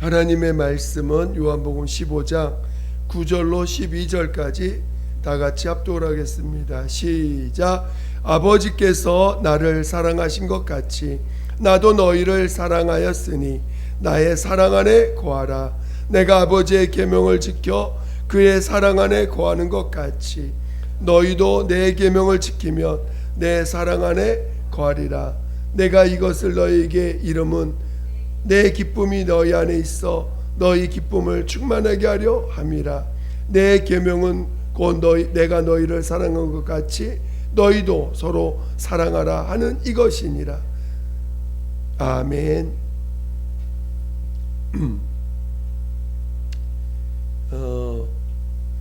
하나님의 말씀은 요한복음 15장 9절로 12절까지 다 같이 합독을 하겠습니다. 시작. 아버지께서 나를 사랑하신 것 같이 나도 너희를 사랑하였으니 나의 사랑 안에 거하라. 내가 아버지의 계명을 지켜 그의 사랑 안에 거하는 것 같이 너희도 내 계명을 지키면 내 사랑 안에 거하리라. 내가 이것을 너희에게 이름은 내 기쁨이 너희 안에 있어 너희 기쁨을 충만하게 하려 함이라. 내 계명은 곧 내가 너희를 사랑한 것 같이 너희도 서로 사랑하라 하는 이것이니라. 아멘.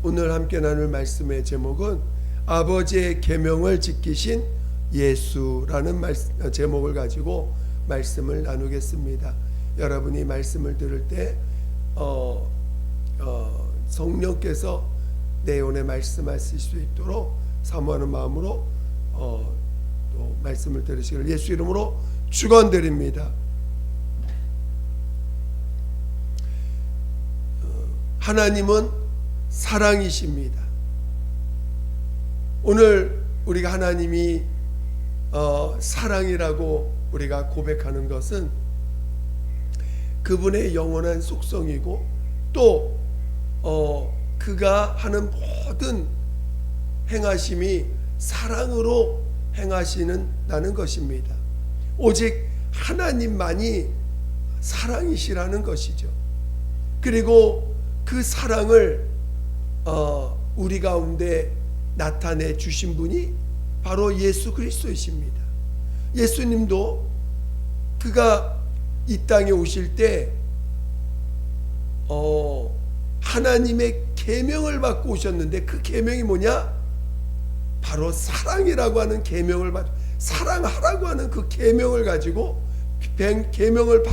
오늘 함께 나눌 말씀의 제목은 아버지의 계명을 지키신 예수라는 제목을 가지고 말씀을 나누겠습니다. 여러분이 말씀을 들을 때 성령께서 내 영혼에 말씀하실 수 있도록 사모하는 마음으로 또 말씀을 들으시기를 예수 이름으로 축원드립니다. 하나님은 사랑이십니다. 오늘 우리가 하나님이 사랑이라고 우리가 고백하는 것은 그분의 영원한 속성이고 또 그가 하는 모든 행하심이 사랑으로 행하시는다는 것입니다. 오직 하나님만이 사랑이시라는 것이죠. 그리고 그 사랑을 우리 가운데 나타내 주신 분이 바로 예수 그리스도이십니다. 예수님도 그가 이 땅에 오실 때 하나님의 계명을 받고 오셨는데 그 계명이 뭐냐? 바로 사랑이라고 하는 계명을 사랑하라고 하는 그 계명을 가지고 계명을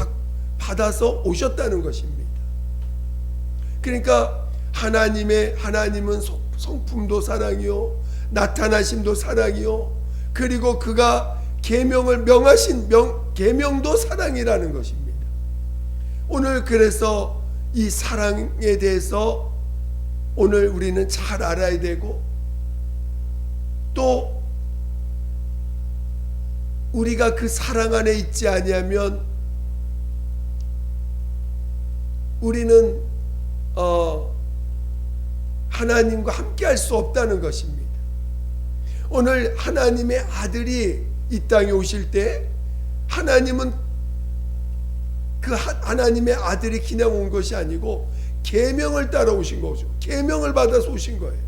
받아서 오셨다는 것입니다. 그러니까 하나님은 성품도 사랑이요 나타나심도 사랑이요 그리고 그가 계명을 명하신 계명도 사랑이라는 것입니다. 오늘 그래서 이 사랑에 대해서 오늘 우리는 잘 알아야 되고 또 우리가 그 사랑 안에 있지 아니하면 우리는 하나님과 함께 할 수 없다는 것입니다. 오늘 하나님의 아들이 이 땅에 오실 때 하나님은 그 하나님의 아들이 그냥 온 것이 아니고 계명을 따라 오신 거죠. 계명을 받아서 오신 거예요.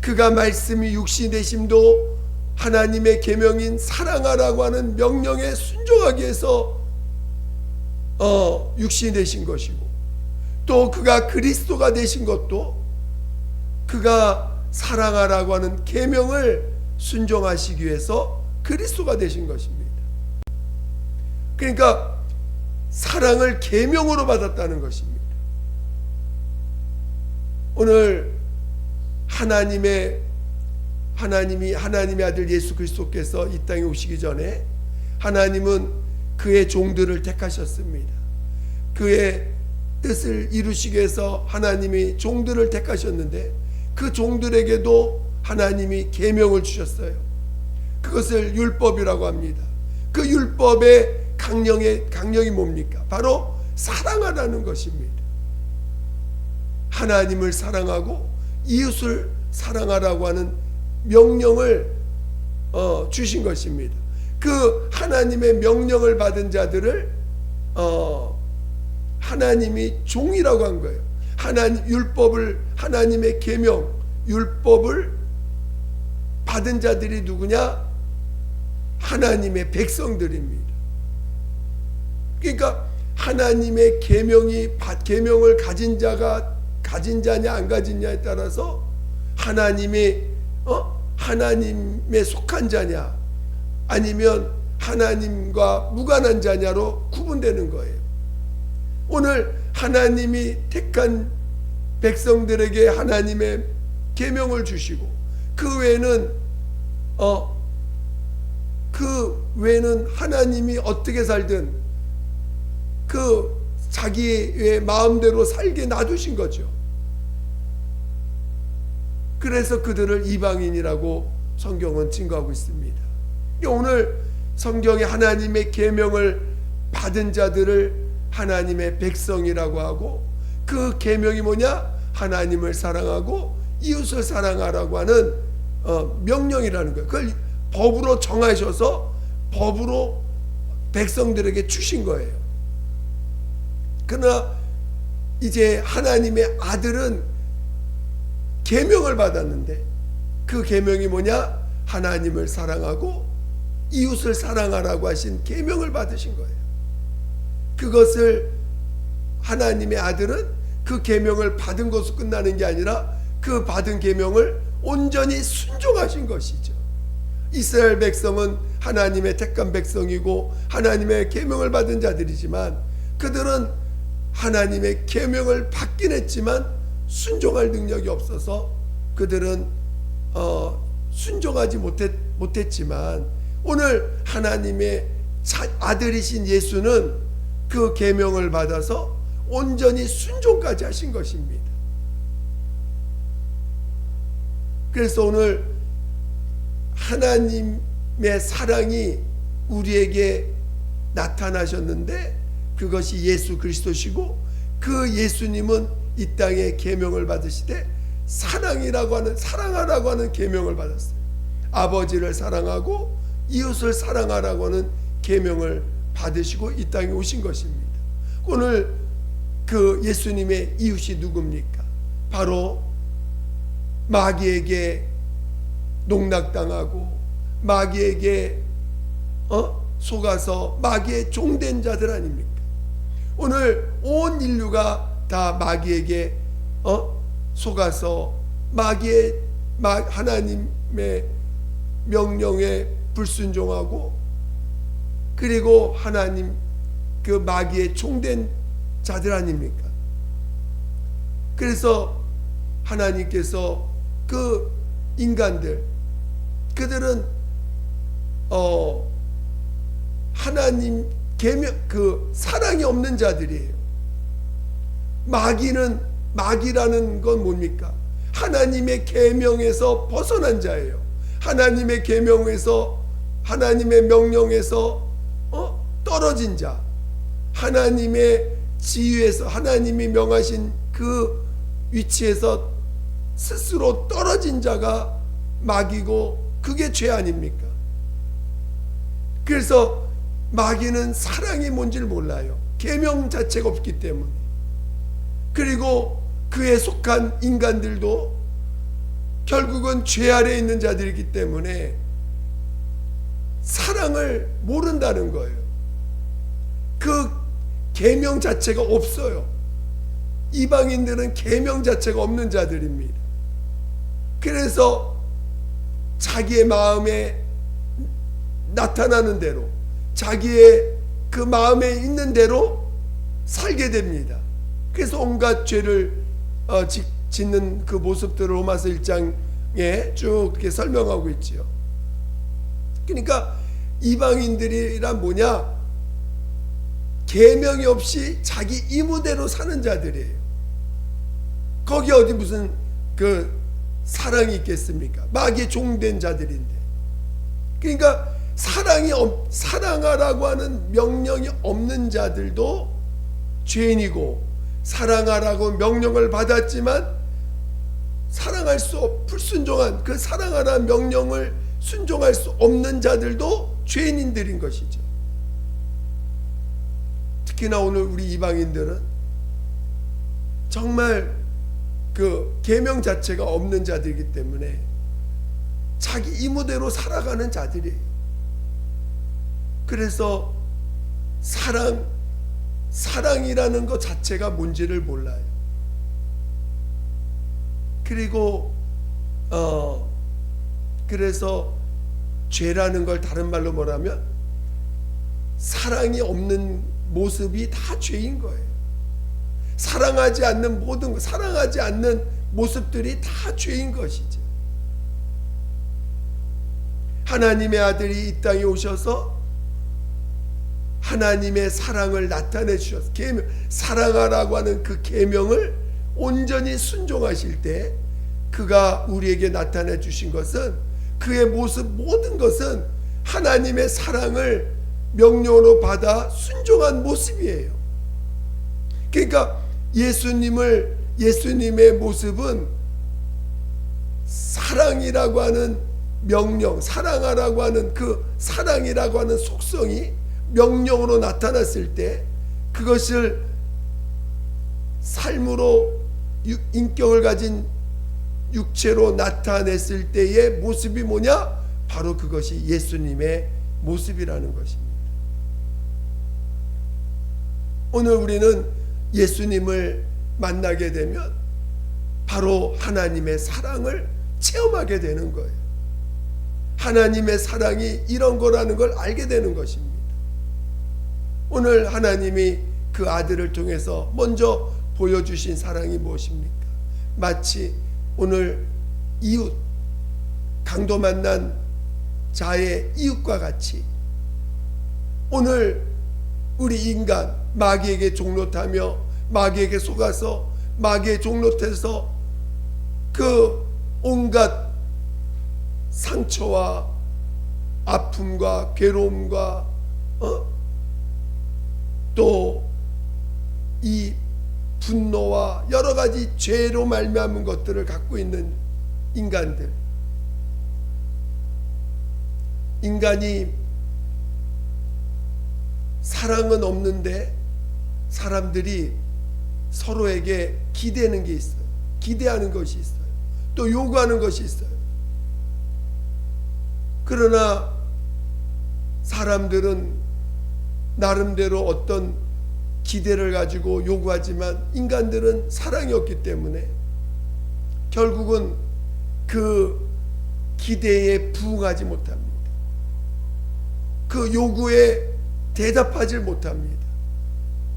그가 말씀이 육신이 되심도 하나님의 계명인 사랑하라고 하는 명령에 순종하기 위해서 육신이 되신 것이고 또 그가 그리스도가 되신 것도 그가 사랑하라고 하는 계명을 순종하시기 위해서 그리스도가 되신 것입니다. 그러니까 사랑을 계명으로 받았다는 것입니다. 오늘 하나님의 아들 예수 그리스도께서 이 땅에 오시기 전에 하나님은 그의 종들을 택하셨습니다. 그의 뜻을 이루시기 위해서 하나님이 종들을 택하셨는데 그 종들에게도 하나님이 계명을 주셨어요. 그것을 율법이라고 합니다. 그 율법의 강령이 뭡니까? 바로 사랑하라는 것입니다. 하나님을 사랑하고 이웃을 사랑하라고 하는 명령을 주신 것입니다. 그 하나님의 명령을 받은 자들을 하나님이 종이라고 한 거예요. 하나님의 계명 율법을 받은 자들이 누구냐? 하나님의 백성들입니다. 그러니까 하나님의 계명을 가진 자냐 안 가진냐에 따라서 하나님의 속한 자냐 아니면 하나님과 무관한 자냐로 구분되는 거예요. 오늘 하나님이 택한 백성들에게 하나님의 계명을 주시고 그 외에는 하나님이 어떻게 살든 그 자기의 마음대로 살게 놔두신 거죠. 그래서 그들을 이방인이라고 성경은 증거하고 있습니다. 오늘 성경에 하나님의 계명을 받은 자들을 하나님의 백성이라고 하고, 그 계명이 뭐냐? 하나님을 사랑하고 이웃을 사랑하라고 하는 명령이라는 거예요. 그걸 법으로 정하셔서 법으로 백성들에게 주신 거예요. 그러나 이제 하나님의 아들은 계명을 받았는데, 그 계명이 뭐냐? 하나님을 사랑하고 이웃을 사랑하라고 하신 계명을 받으신 거예요. 그것을 하나님의 아들은 그 계명을 받은 것으로 끝나는 게 아니라 그 받은 계명을 온전히 순종하신 것이죠. 이스라엘 백성은 하나님의 택한 백성이고 하나님의 계명을 받은 자들이지만, 그들은 하나님의 계명을 받긴 했지만 순종할 능력이 없어서 그들은 순종하지 못했지만, 오늘 하나님의 아들이신 예수는 그 계명을 받아서 온전히 순종까지 하신 것입니다. 그래서 오늘 하나님의 사랑이 우리에게 나타나셨는데, 그것이 예수 그리스도시고, 그 예수님은 이 땅에 계명을 받으시되 사랑하라고 하는 계명을 받았어요. 아버지를 사랑하고 이웃을 사랑하라고 하는 계명을 받으시고 이 땅에 오신 것입니다. 오늘 그 예수님의 이웃이 누굽니까? 바로 마귀에게 농락당하고 마귀에게 속아서 마귀의 종된 자들 아닙니까? 오늘 온 인류가 다 마귀에게 속아서 하나님의 명령에 불순종하고, 그리고 하나님 그 마귀의 종된 자들 아닙니까? 그래서 하나님께서 그 인간들, 그들은 하나님 계명, 그 사랑이 없는 자들이에요. 마귀라는 건 뭡니까? 하나님의 계명에서 벗어난 자예요. 하나님의 계명에서, 하나님의 명령에서 떨어진 자, 하나님의 지위에서, 하나님이 명하신 그 위치에서 스스로 떨어진 자가 마귀고, 그게 죄 아닙니까? 그래서 마귀는 사랑이 뭔지를 몰라요. 계명 자체가 없기 때문에. 그리고 그에 속한 인간들도 결국은 죄 아래에 있는 자들이기 때문에 사랑을 모른다는 거예요. 그 계명 자체가 없어요. 이방인들은 계명 자체가 없는 자들입니다. 그래서 자기의 마음에 나타나는 대로, 자기의 그 마음에 있는 대로 살게 됩니다. 그래서 온갖 죄를 짓는 그 모습들을 로마서 1장에 쭉 이렇게 설명하고 있지요. 그러니까 이방인들이란 뭐냐? 계명이 없이 자기 이무대로 사는 자들이에요. 거기 어디 무슨 그 사랑이 있겠습니까? 마귀의 종된 자들인데. 그러니까 사랑하라고 하는 명령이 없는 자들도 죄인이고, 사랑하라고 명령을 받았지만 불순종한 그 사랑하라는 명령을 순종할 수 없는 자들도 죄인들인 것이죠. 특히나 오늘 우리 이방인들은 정말 그 계명 자체가 없는 자들이기 때문에 자기 이무대로 살아가는 자들이에요. 그래서 사랑이라는 것 자체가 뭔지를 몰라요. 그리고 그래서 죄라는 걸 다른 말로 뭐라면 사랑이 없는 모습이 다 죄인 거예요. 사랑하지 않는 모든 것, 사랑하지 않는 모습들이 다 죄인 것이죠. 하나님의 아들이 이 땅에 오셔서 하나님의 사랑을 나타내 주셨어요. 계명, 사랑하라고 하는 그 계명을 온전히 순종하실 때 그가 우리에게 나타내 주신 것은, 그의 모습 모든 것은 하나님의 사랑을 명령으로 받아 순종한 모습이에요. 그러니까 예수님의 모습은 사랑이라고 하는 명령, 사랑하라고 하는 그 사랑이라고 하는 속성이 명령으로 나타났을 때, 그것을 삶으로 인격을 가진 육체로 나타냈을 때의 모습이 뭐냐? 바로 그것이 예수님의 모습이라는 것입니다. 오늘 우리는 예수님을 만나게 되면 바로 하나님의 사랑을 체험하게 되는 거예요. 하나님의 사랑이 이런 거라는 걸 알게 되는 것입니다. 오늘 하나님이 그 아들을 통해서 먼저 보여주신 사랑이 무엇입니까? 마치 오늘 이웃, 강도 만난 자의 이웃과 같이 오늘 우리 인간 마귀에게 종노타며 마귀에게 속아서 마귀의 종노릇에서 그 온갖 상처와 아픔과 괴로움과 또 이 분노와 여러 가지 죄로 말미암은 것들을 갖고 있는 인간들, 인간이 사랑은 없는데 사람들이 서로에게 기대는 게 있어요. 기대하는 것이 있어요. 또 요구하는 것이 있어요. 그러나 사람들은 나름대로 어떤 기대를 가지고 요구하지만 인간들은 사랑이 없기 때문에 결국은 그 기대에 부응하지 못합니다. 그 요구에 대답하지 못합니다.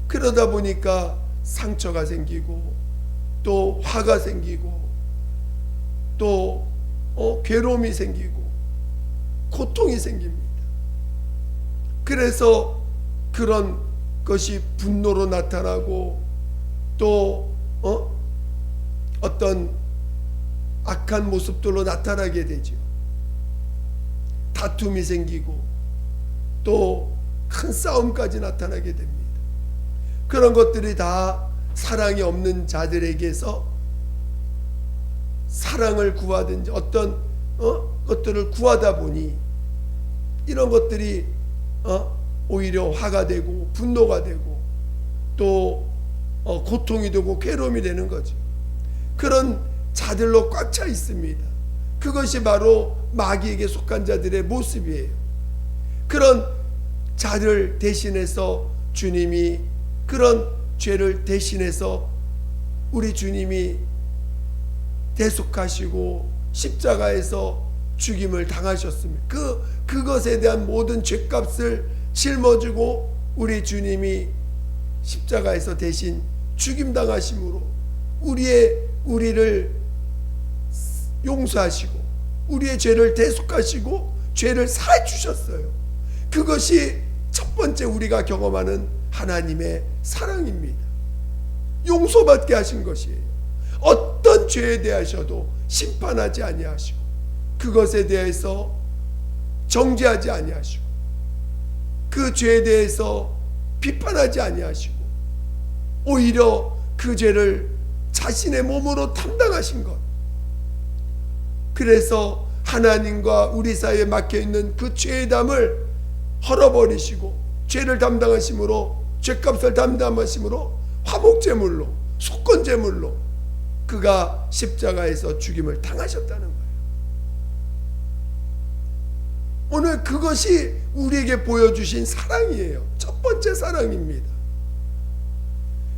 그러다 보니까 상처가 생기고 또 화가 생기고 또 괴로움이 생기고 고통이 생깁니다. 그래서 그런 것이 분노로 나타나고 또 어떤 악한 모습들로 나타나게 되죠. 다툼이 생기고 또 큰 싸움까지 나타나게 됩니다. 그런 것들이 다 사랑이 없는 자들에게서 사랑을 구하든지 어떤 것들을 구하다 보니 이런 것들이 오히려 화가 되고 분노가 되고 또 고통이 되고 괴로움이 되는 거죠. 그런 자들로 꽉 차 있습니다. 그것이 바로 마귀에게 속한 자들의 모습이에요. 그런 자들 대신해서 주님이, 그런 죄를 대신해서 우리 주님이 대속하시고 십자가에서 죽임을 당하셨습니다. 그것에 대한 모든 죄값을 짊어지고 우리 주님이 십자가에서 대신 죽임 당하심으로 우리를 용서하시고 우리의 죄를 대속하시고 죄를 사해 주셨어요. 그것이 첫 번째 우리가 경험하는 하나님의 사랑입니다. 용서받게 하신 것이에요. 어떤 죄에 대하셔도 심판하지 아니하시고 그것에 대해서 정죄하지 아니하시고 그 죄에 대해서 비판하지 아니하시고 오히려 그 죄를 자신의 몸으로 담당하신 것. 그래서 하나님과 우리 사이에 막혀있는 그 죄의 담을 헐어버리시고 죄를 담당하심으로, 죄값을 담당하심으로 화목제물로, 속건제물로 그가 십자가에서 죽임을 당하셨다는 거예요. 오늘 그것이 우리에게 보여주신 사랑이에요. 첫 번째 사랑입니다.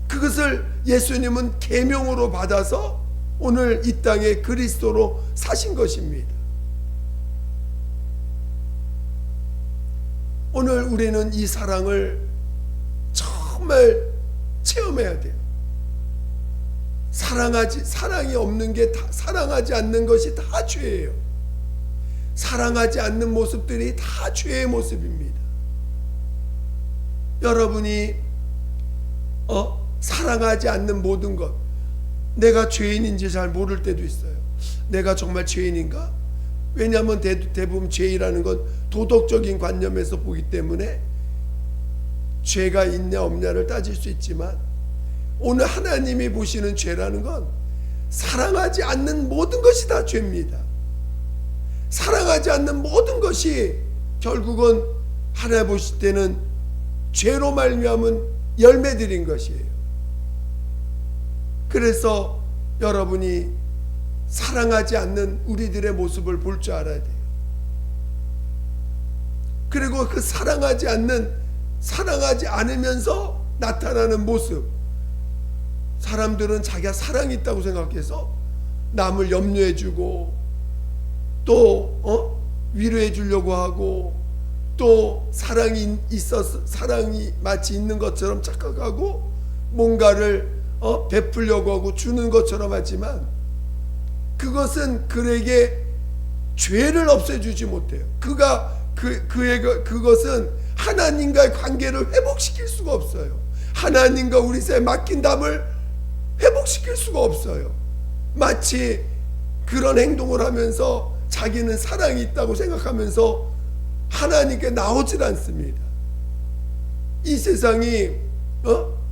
그것을 예수님은 계명으로 받아서 오늘 이 땅에 그리스도로 사신 것입니다. 오늘 우리는 이 사랑을 정말 체험해야 돼요. 사랑이 없는 게 사랑하지 않는 것이 다 죄예요. 사랑하지 않는 모습들이 다 죄의 모습입니다. 여러분이 사랑하지 않는 모든 것, 내가 죄인인지 잘 모를 때도 있어요. 내가 정말 죄인인가? 왜냐하면 대부분 죄라는 건 도덕적인 관념에서 보기 때문에 죄가 있냐 없냐를 따질 수 있지만, 오늘 하나님이 보시는 죄라는 건 사랑하지 않는 모든 것이 다 죄입니다. 사랑하지 않는 모든 것이 결국은 하나님 보실 때는 죄로 말미암은 열매들인 것이에요. 그래서 여러분이 사랑하지 않는 우리들의 모습을 볼 줄 알아야 돼요. 그리고 그 사랑하지 않으면서 나타나는 모습, 사람들은 자기가 사랑이 있다고 생각해서 남을 염려해주고 또 위로해 주려고 하고 또 사랑이 있어서 사랑이 마치 있는 것처럼 착각하고 뭔가를 베풀려고 하고 주는 것처럼 하지만, 그것은 그에게 죄를 없애주지 못해요. 그것은 하나님과의 관계를 회복시킬 수가 없어요. 하나님과 우리 사이에 맡긴 담을 회복시킬 수가 없어요. 마치 그런 행동을 하면서 자기는 사랑이 있다고 생각하면서 하나님께 나오질 않습니다. 이 세상이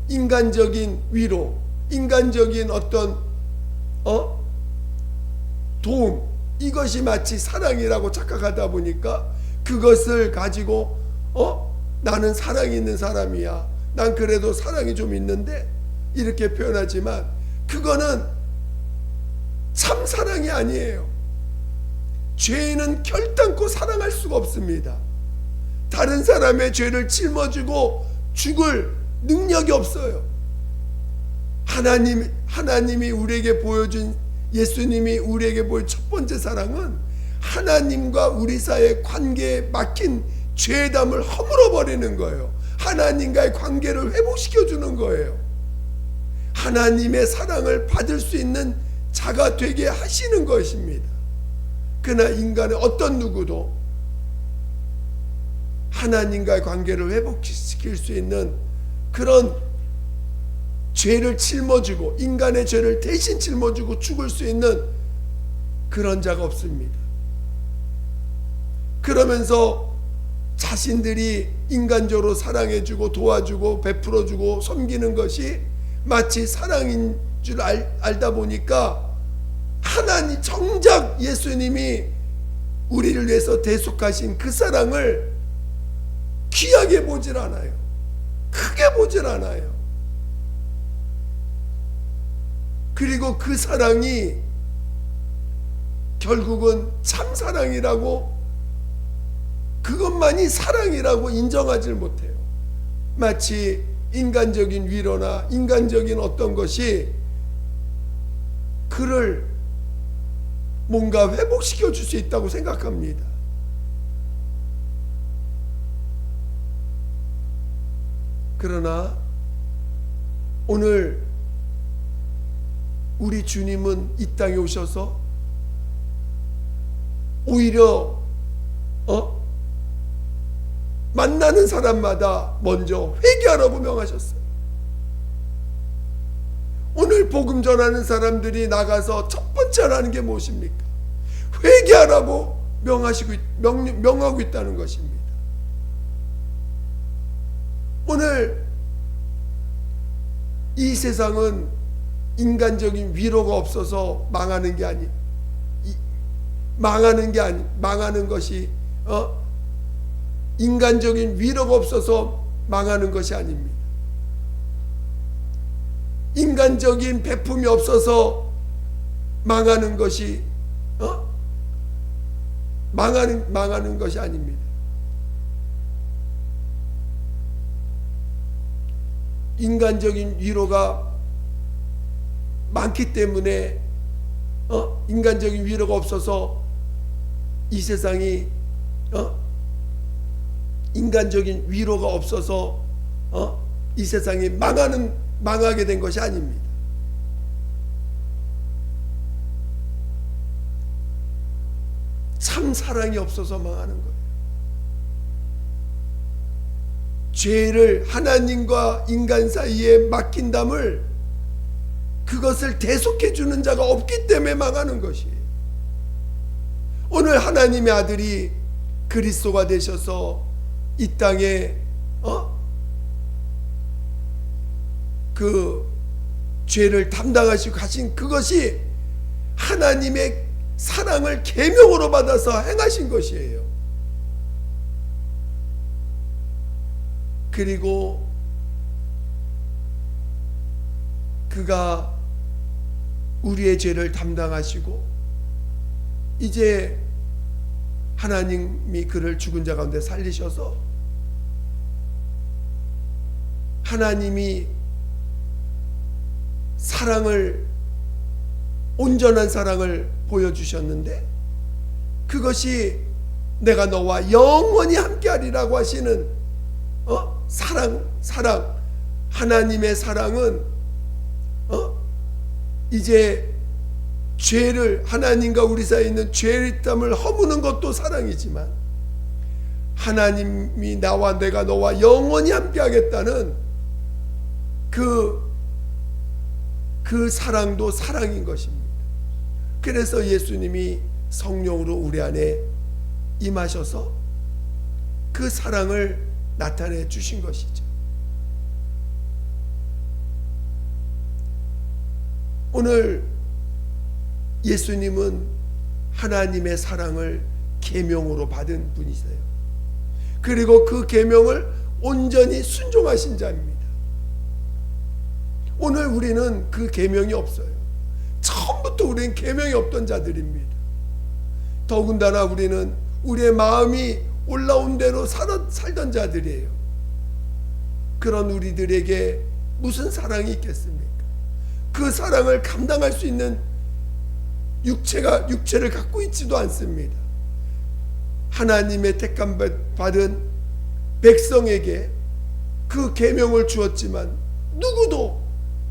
인간적인 위로, 인간적인 어떤 도움, 이것이 마치 사랑이라고 착각하다 보니까 그것을 가지고 나는 사랑이 있는 사람이야, 난 그래도 사랑이 좀 있는데, 이렇게 표현하지만 그거는 참 사랑이 아니에요. 죄인은 결단코 사랑할 수가 없습니다. 다른 사람의 죄를 짊어지고 죽을 능력이 없어요. 하나님이 우리에게 보여준, 예수님이 우리에게 보여준 첫 번째 사랑은 하나님과 우리 사이의 관계에 막힌 죄담을 허물어 버리는 거예요. 하나님과의 관계를 회복시켜 주는 거예요. 하나님의 사랑을 받을 수 있는 자가 되게 하시는 것입니다. 그러나 인간의 어떤 누구도 하나님과의 관계를 회복시킬 수 있는 그런 죄를 짊어지고, 인간의 죄를 대신 짊어지고 죽을 수 있는 그런 자가 없습니다. 그러면서 자신들이 인간적으로 사랑해주고 도와주고 베풀어주고 섬기는 것이 마치 사랑인 줄 알다 보니까, 하나님 정작 예수님이 우리를 위해서 대속하신 그 사랑을 귀하게 보질 않아요. 크게 보질 않아요. 그리고 그 사랑이 결국은 참 사랑이라고, 그것만이 사랑이라고 인정하지 못해요. 마치 인간적인 위로나 인간적인 어떤 것이 그를 뭔가 회복시켜 줄 수 있다고 생각합니다. 그러나 오늘 우리 주님은 이 땅에 오셔서 오히려 만나는 사람마다 먼저 회개하라고 명하셨어요. 오늘 복음 전하는 사람들이 나가서 첫 번째 하라는 게 무엇입니까? 회개하라고 명하고 있다는 것입니다. 오늘 이 세상은 인간적인 위로가 없어서 망하는 것이 인간적인 위로가 없어서 망하는 것이 아닙니다. 인간적인 베품이 없어서 망하는 것이 망하는 것이 아닙니다. 인간적인 위로가 많기 때문에 인간적인 위로가 없어서 이 세상이 인간적인 위로가 없어서 이 세상이 망하게 된 것이 아닙니다. 참 사랑이 없어서 망하는 거예요. 죄를 하나님과 인간 사이에 맡긴담을 그것을 대속해 주는 자가 없기 때문에 망하는 것이에요. 오늘 하나님의 아들이 그리스도가 되셔서 이 땅에 그 죄를 담당하시고 가신 그것이 하나님의 사랑을 계명으로 받아서 행하신 것이에요. 그리고 그가 우리의 죄를 담당하시고 이제 하나님이 그를 죽은 자 가운데 살리셔서 하나님이 사랑을, 온전한 사랑을 보여주셨는데 그것이 내가 너와 영원히 함께하리라고 하시는 사랑, 하나님의 사랑은 이제 죄를, 하나님과 우리 사이에 있는 죄를 허무는 것도 사랑이지만 하나님이 나와 내가 너와 영원히 함께하겠다는 그 사랑도 사랑인 것입니다. 그래서 예수님이 성령으로 우리 안에 임하셔서 그 사랑을 나타내 주신 것이죠. 오늘 예수님은 하나님의 사랑을 계명으로 받은 분이세요. 그리고 그 계명을 온전히 순종하신 자입니다. 오늘 우리는 그 계명이 없어요. 처음부터 우리는 계명이 없던 자들입니다. 더군다나 우리는 우리의 마음이 올라온 대로 살던 자들이에요. 그런 우리들에게 무슨 사랑이 있겠습니까? 그 사랑을 감당할 수 있는 육체를 갖고 있지도 않습니다. 하나님의 택함 받은 백성에게 그 계명을 주었지만 누구도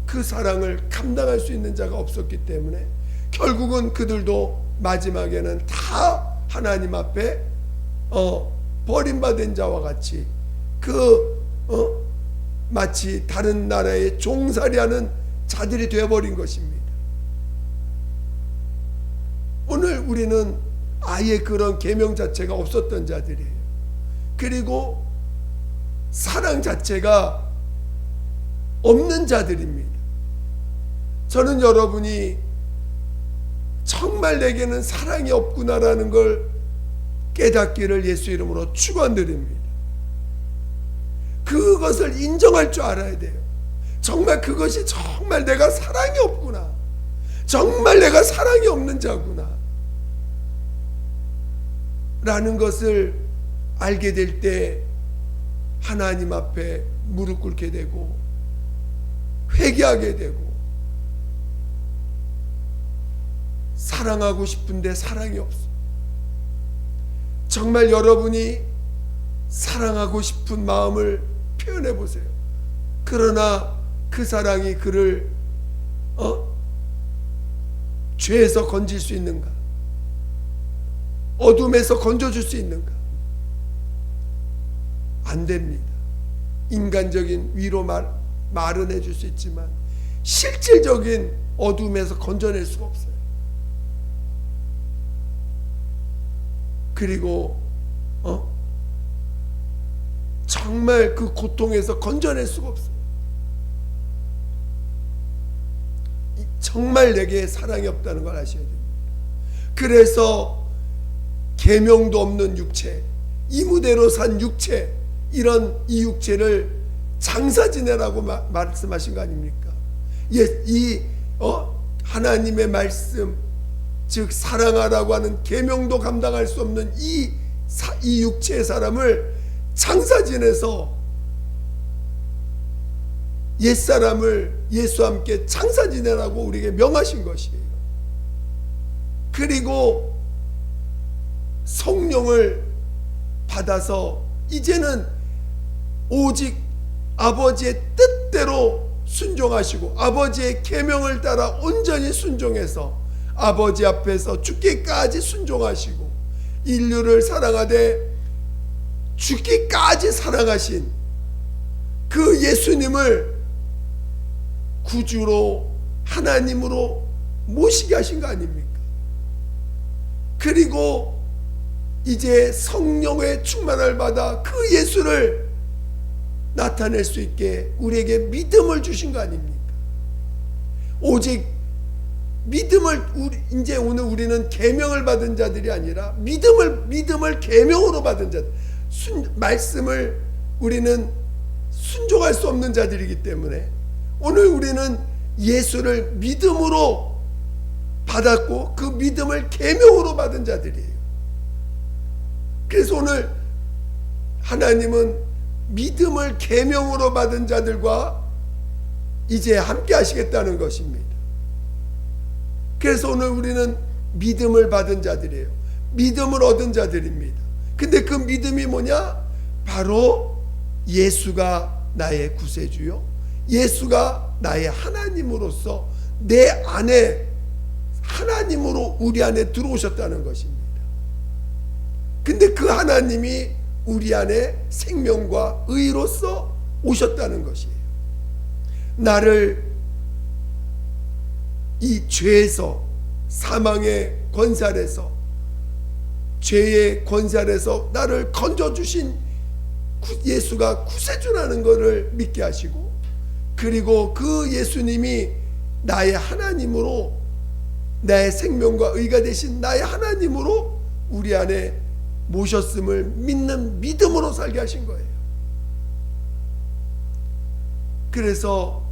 그 사랑을 감당할 수 있는 자가 없었기 때문에 결국은 그들도 마지막에는 다 하나님 앞에 버림받은 자와 같이 마치 다른 나라에 종살이하는 자들이 되어버린 것입니다. 오늘 우리는 아예 그런 계명 자체가 없었던 자들이에요. 그리고 사랑 자체가 없는 자들입니다. 저는 여러분이 정말 내게는 사랑이 없구나라는 걸 깨닫기를 예수 이름으로 축원드립니다. 그것을 인정할 줄 알아야 돼요. 정말 그것이 정말 내가 사랑이 없구나, 정말 내가 사랑이 없는 자구나 라는 것을 알게 될 때 하나님 앞에 무릎 꿇게 되고 회개하게 되고 사랑하고 싶은데 사랑이 없어. 정말 여러분이 사랑하고 싶은 마음을 표현해 보세요. 그러나 그 사랑이 그를 죄에서 건질 수 있는가? 어둠에서 건져줄 수 있는가? 안 됩니다. 인간적인 위로 말은 해줄 수 있지만 실질적인 어둠에서 건져낼 수가 없어요. 그리고 정말 그 고통에서 건져낼 수가 없어요. 정말 내게 사랑이 없다는 걸 아셔야 됩니다. 그래서 계명도 없는 육체, 이무대로 산 육체, 이 육체를 장사 지내라고 말씀하신 거 아닙니까? 하나님의 말씀, 즉 사랑하라고 하는 계명도 감당할 수 없는 이 육체의 사람을 장사 지내서 옛사람을 예수와 함께 장사 지내라고 우리에게 명하신 것이에요. 그리고 성령을 받아서 이제는 오직 아버지의 뜻대로 순종하시고 아버지의 계명을 따라 온전히 순종해서 아버지 앞에서 죽기까지 순종하시고 인류를 사랑하되 죽기까지 사랑하신 그 예수님을 구주로 하나님으로 모시게 하신 거 아닙니까? 그리고 이제 성령의 충만을 받아 그 예수를 나타낼 수 있게 우리에게 믿음을 주신 거 아닙니까? 오직 믿음을 이제 오늘 우리는 계명을 받은 자들이 아니라 믿음을 계명으로 받은 자들, 말씀을 우리는 순종할 수 없는 자들이기 때문에 오늘 우리는 예수를 믿음으로 받았고 그 믿음을 계명으로 받은 자들이에요. 그래서 오늘 하나님은 믿음을 계명으로 받은 자들과 이제 함께 하시겠다는 것입니다. 그래서 오늘 우리는 믿음을 받은 자들이에요. 믿음을 얻은 자들입니다. 근데 그 믿음이 뭐냐? 바로 예수가 나의 구세주요, 예수가 나의 하나님으로서 내 안에 하나님으로 우리 안에 들어오셨다는 것입니다. 근데 그 하나님이 우리 안에 생명과 의로서 오셨다는 것이에요. 나를 이 죄에서, 사망의 권살에서, 죄의 권살에서 나를 건져주신 예수가 구세주라는 것을 믿게 하시고, 그리고 그 예수님이 나의 하나님으로, 나의 생명과 의가 되신 나의 하나님으로 우리 안에 모셨음을 믿는 믿음으로 살게 하신 거예요. 그래서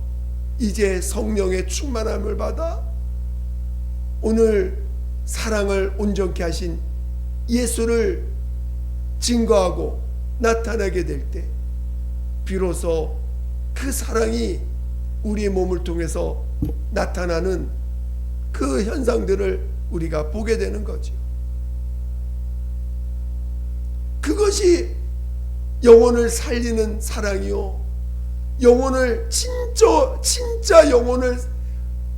이제 성령의 충만함을 받아 오늘 사랑을 온전케 하신 예수를 증거하고 나타나게 될 때 비로소 그 사랑이 우리의 몸을 통해서 나타나는 그 현상들을 우리가 보게 되는 거죠. 그것이 영혼을 살리는 사랑이요, 영혼을 진짜 영혼을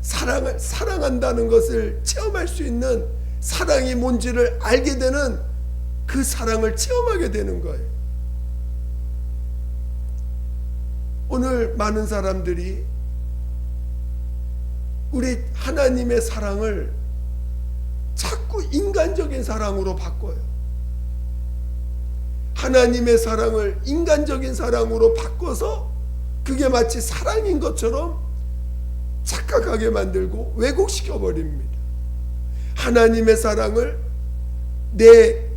사랑한다는 것을 체험할 수 있는 사랑이 뭔지를 알게 되는 그 사랑을 체험하게 되는 거예요. 오늘 많은 사람들이 우리 하나님의 사랑을 자꾸 인간적인 사랑으로 바꿔요. 하나님의 사랑을 인간적인 사랑으로 바꿔서 그게 마치 사랑인 것처럼 착각하게 만들고 왜곡시켜 버립니다. 하나님의 사랑을 내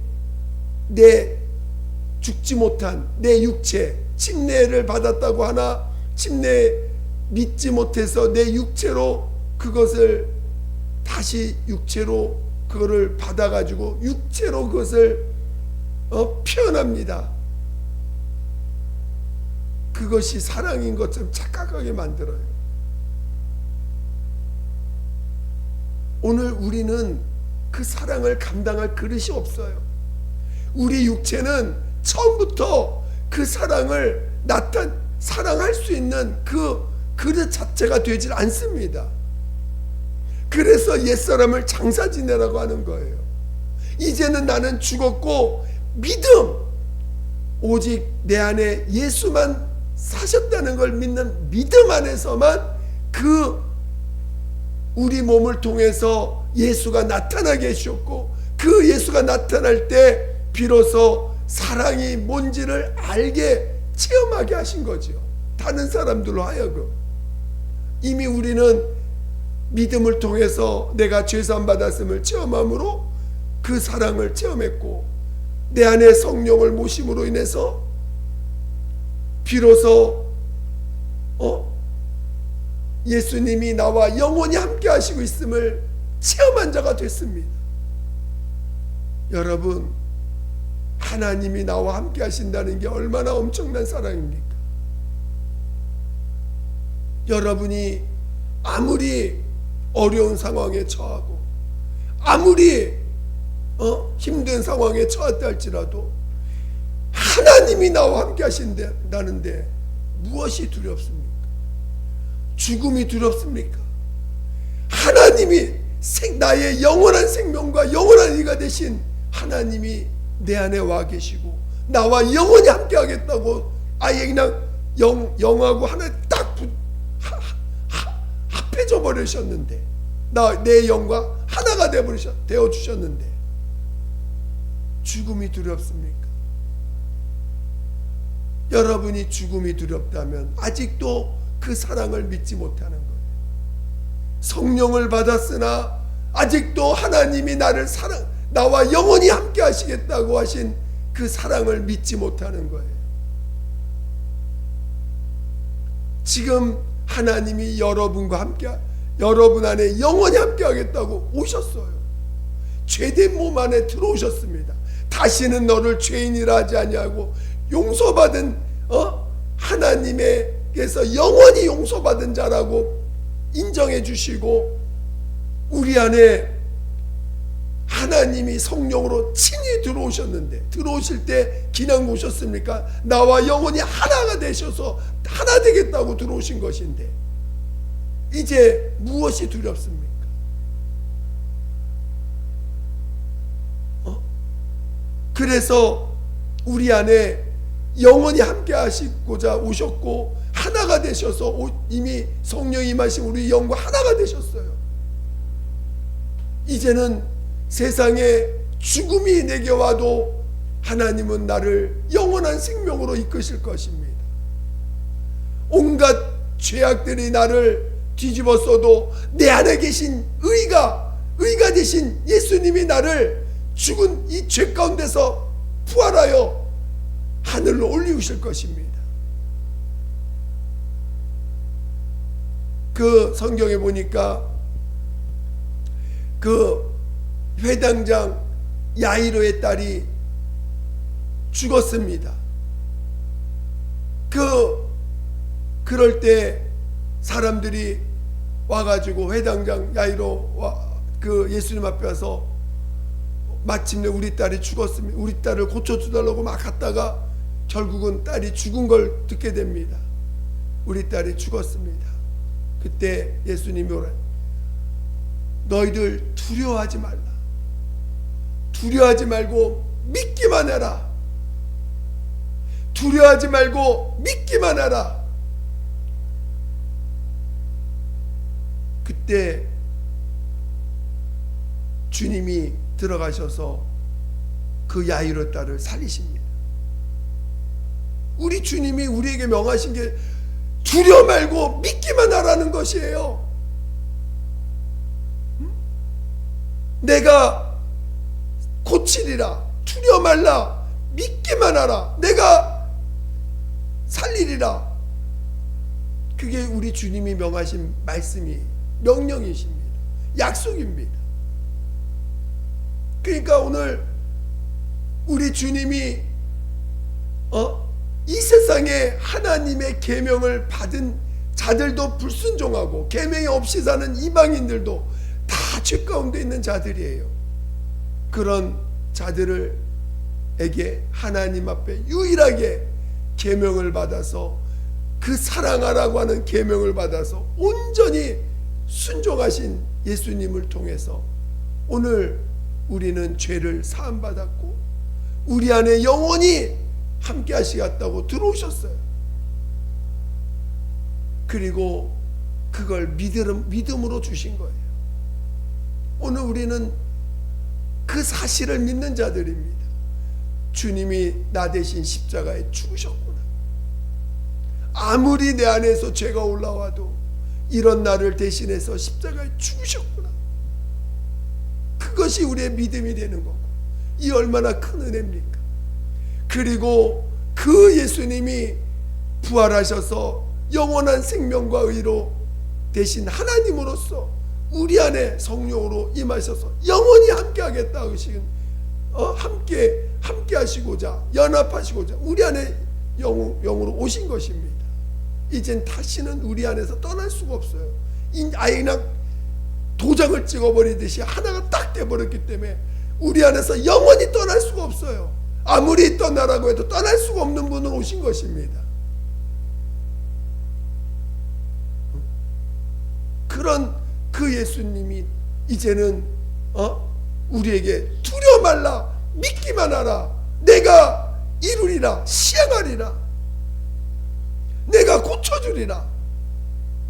죽지 못한 내 육체, 침례를 받았다고 하나 침례 믿지 못해서 내 육체로 그것을 다시 육체로 그거를 받아가지고 육체로 그것을 표현합니다. 그것이 사랑인 것처럼 착각하게 만들어요. 오늘 우리는 그 사랑을 감당할 그릇이 없어요. 우리 육체는 처음부터 그 사랑을 사랑할 수 있는 그 그릇 자체가 되질 않습니다. 그래서 옛사람을 장사 지내라고 하는 거예요. 이제는 나는 죽었고 믿음, 오직 내 안에 예수만 사셨다는 걸 믿는 믿음 안에서만 그 우리 몸을 통해서 예수가 나타나게 해주셨고, 그 예수가 나타날 때 비로소 사랑이 뭔지를 알게 체험하게 하신 거죠. 다른 사람들로 하여금. 이미 우리는 믿음을 통해서 내가 죄사함 받았음을 체험함으로 그 사랑을 체험했고, 내 안에 성령을 모심으로 인해서 비로소 예수님이 나와 영원히 함께 하시고 있음을 체험한 자가 됐습니다. 여러분, 하나님이 나와 함께 하신다는 게 얼마나 엄청난 사랑입니까? 여러분이 아무리 어려운 상황에 처하고 아무리 힘든 상황에 처했다 할지라도 하나님이 나와 함께 하신다는데 무엇이 두렵습니까? 죽음이 두렵습니까? 하나님이 나의 영원한 생명과 영원한 의가 되신 하나님이 내 안에 와 계시고 나와 영원히 함께 하겠다고 아예 그냥 영하고 하나 딱 합해져 버리셨는데, 내 영과 하나가 되어 주셨는데 죽음이 두렵습니까? 여러분이 죽음이 두렵다면 아직도 그 사랑을 믿지 못하는 거예요. 성령을 받았으나 아직도 하나님이 나와 영원히 함께 하시겠다고 하신 그 사랑을 믿지 못하는 거예요. 지금 하나님이 여러분과 함께, 여러분 안에 영원히 함께 하겠다고 오셨어요. 죄된 몸 안에 들어오셨습니다. 다시는 너를 죄인이라 하지 아니하고 용서받은 하나님에게서 영원히 용서받은 자라고 인정해 주시고, 우리 안에 하나님이 성령으로 친히 들어오셨는데, 들어오실 때 그냥 오셨습니까? 나와 영원히 하나가 되셔서 하나 되겠다고 들어오신 것인데 이제 무엇이 두렵습니까? 그래서 우리 안에 영원히 함께 하시고자 오셨고, 하나가 되셔서 이미 성령이 임하신 우리 영과 하나가 되셨어요. 이제는 세상에 죽음이 내게 와도 하나님은 나를 영원한 생명으로 이끄실 것입니다. 온갖 죄악들이 나를 뒤집었어도 내 안에 계신 의가 되신 예수님이 나를 죽은 이 죄 가운데서 부활하여 하늘로 올리우실 것입니다. 그 성경에 보니까 그 회당장 야이로의 딸이 죽었습니다. 그럴 때 사람들이 와가지고 회당장 야이로 그 예수님 앞에 와서 마침내 우리 딸이 죽었습니다. 우리 딸을 고쳐주달라고 막 갔다가 결국은 딸이 죽은 걸 듣게 됩니다. 우리 딸이 죽었습니다. 그때 예수님이 오라, 너희들 두려워하지 말라. 두려워하지 말고 믿기만 해라. 두려워하지 말고 믿기만 하라. 그때 주님이 들어가셔서 그 야이로 딸을 살리십니다. 우리 주님이 우리에게 명하신 게 두려워 말고 믿기만 하라는 것이에요. 내가 고치리라. 두려워 말라. 믿기만 하라. 내가 살리리라. 그게 우리 주님이 명하신 말씀이 명령이십니다. 약속입니다. 그러니까 오늘 우리 주님이 이 세상에 하나님의 계명을 받은 자들도 불순종하고 계명이 없이 사는 이방인들도 다 죄 가운데 있는 자들이에요. 그런 자들에게 하나님 앞에 유일하게 계명을 받아서, 그 사랑하라고 하는 계명을 받아서 온전히 순종하신 예수님을 통해서 오늘 우리는 죄를 사함받았고 우리 안에 영원히 함께 하시겠다고 들어오셨어요. 그리고 그걸 믿음으로 주신 거예요. 오늘 우리는 그 사실을 믿는 자들입니다. 주님이 나 대신 십자가에 죽으셨구나. 아무리 내 안에서 죄가 올라와도 이런 나를 대신해서 십자가에 죽으셨구나. 그것이 우리의 믿음이 되는 거고, 이 얼마나 큰 은혜입니까? 그리고 그 예수님이 부활하셔서 영원한 생명과 의로 되신 하나님으로서 우리 안에 성령으로 임하셔서 영원히 함께 하겠다 하신, 함께 하시고자, 연합하시고자 우리 안에 영으로 오신 것입니다. 이젠 다시는 우리 안에서 떠날 수가 없어요. 아예 그냥 도장을 찍어버리듯이 하나가 딱 돼버렸기 때문에 우리 안에서 영원히 떠날 수가 없어요. 아무리 떠나라고 해도 떠날 수가 없는 분은 오신 것입니다. 그런 그 예수님이 이제는 우리에게 두려워 말라, 믿기만 하라, 내가 이루리라, 시행하리라. 내가 고쳐주리라.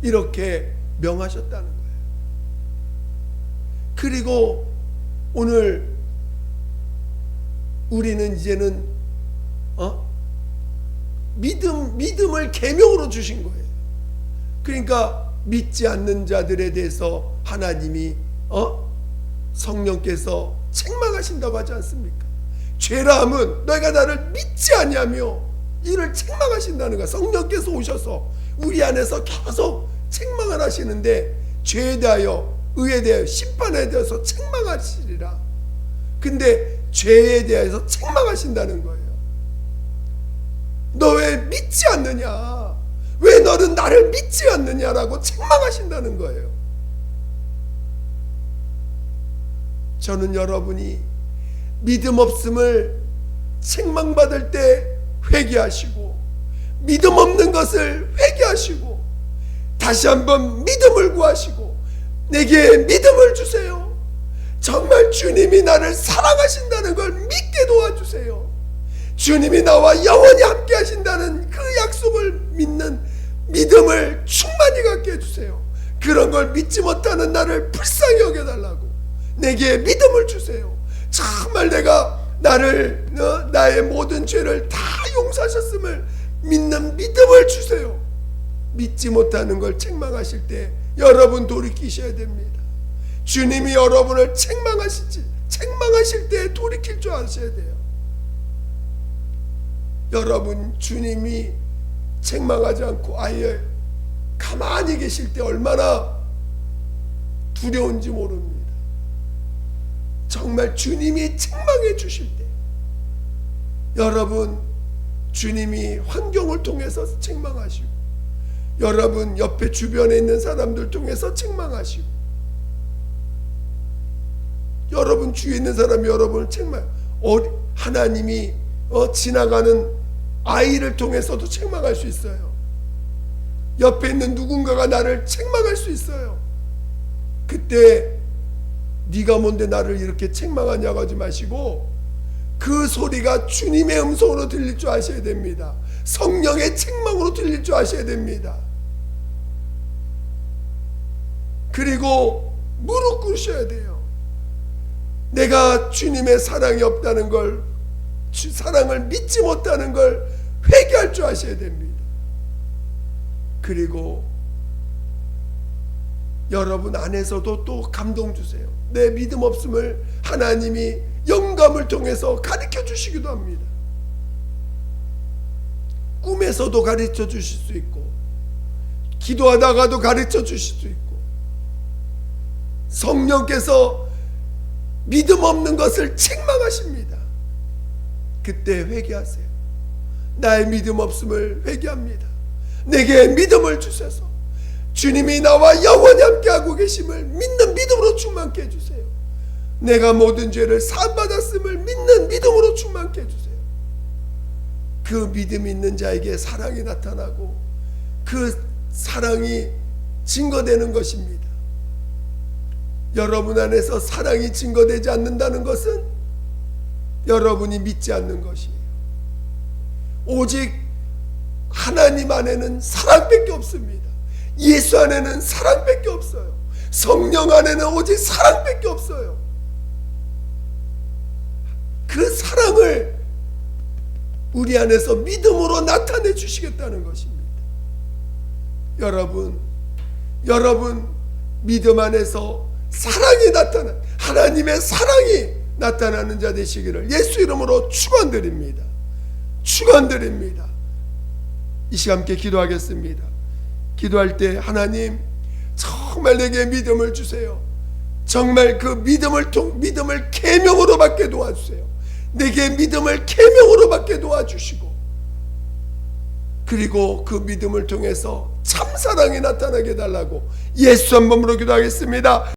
이렇게 명하셨다는 거예요. 그리고 오늘 우리는 이제는 믿음을 계명으로 주신 거예요. 그러니까 믿지 않는 자들에 대해서 하나님이 성령께서 책망하신다고 하지 않습니까? 죄라함은 너희가 나를 믿지 아니하며 이를 책망하신다는 거야. 성령께서 오셔서 우리 안에서 계속 책망을 하시는데 죄에 대하여, 의에 대하여, 심판에 대해서 책망하시리라. 근데 죄에 대해서 책망하신다는 거예요. 너 왜 믿지 않느냐? 왜 너는 나를 믿지 않느냐라고 책망하신다는 거예요. 저는 여러분이 믿음 없음을 책망받을 때 회개하시고, 믿음 없는 것을 회개하시고, 다시 한번 믿음을 구하시고, 내게 믿음을 주세요. 정말 주님이 나를 사랑하신다는 걸 믿게 도와주세요. 주님이 나와 영원히 함께 하신다는 그 약속을 믿는 믿음을 충만히 갖게 해주세요. 그런 걸 믿지 못하는 나를 불쌍히 여겨달라고 내게 믿음을 주세요. 정말 내가 나의 모든 죄를 다 용서하셨음을 믿는 믿음을 주세요. 믿지 못하는 걸 책망하실 때 여러분 돌이키셔야 됩니다. 주님이 여러분을 책망하실 때 돌이킬 줄 아셔야 돼요. 여러분 주님이 책망하지 않고 아예 가만히 계실 때 얼마나 두려운지 모릅니다. 정말 주님이 책망해 주실 때, 여러분 주님이 환경을 통해서 책망하시고, 여러분 옆에 주변에 있는 사람들 통해서 책망하시고, 여러분 주위에 있는 사람이 여러분을 하나님이 지나가는 아이를 통해서도 책망할 수 있어요. 옆에 있는 누군가가 나를 책망할 수 있어요. 그때 네가 뭔데 나를 이렇게 책망하냐고 하지 마시고 그 소리가 주님의 음성으로 들릴 줄 아셔야 됩니다. 성령의 책망으로 들릴 줄 아셔야 됩니다. 그리고 무릎 꿇으셔야 돼요. 내가 주님의 사랑이 없다는 걸, 사랑을 믿지 못하는 걸 회개할 줄 아셔야 됩니다. 그리고 여러분 안에서도 또 감동 주세요. 내 믿음 없음을 하나님이 영감을 통해서 가르쳐 주시기도 합니다. 꿈에서도 가르쳐 주실 수 있고, 기도하다가도 가르쳐 주실 수 있고, 성령께서 믿음 없는 것을 책망하십니다. 그때 회개하세요. 나의 믿음 없음을 회개합니다. 내게 믿음을 주셔서 주님이 나와 영원히 함께하고 계심을 믿는 믿음으로 충만케 해주세요. 내가 모든 죄를 사함받았음을 믿는 믿음으로 충만케 해주세요. 그 믿음 있는 자에게 사랑이 나타나고 그 사랑이 증거되는 것입니다. 여러분 안에서 사랑이 증거되지 않는다는 것은 여러분이 믿지 않는 것이에요. 오직 하나님 안에는 사랑밖에 없습니다. 예수 안에는 사랑밖에 없어요. 성령 안에는 오직 사랑밖에 없어요. 그 사랑을 우리 안에서 믿음으로 나타내 주시겠다는 것입니다. 여러분 믿음 안에서 사랑이 나타나, 하나님의 사랑이 나타나는 자 되시기를 예수 이름으로 축원드립니다. 축원드립니다. 이 시간 함께 기도하겠습니다. 기도할 때 하나님 정말 내게 믿음을 주세요. 정말 그 믿음을 계명으로 받게 도와주세요. 내게 믿음을 계명으로 받게 도와주시고, 그리고 그 믿음을 통해서 참사랑이 나타나게 해달라고 예수 한 번으로 기도하겠습니다.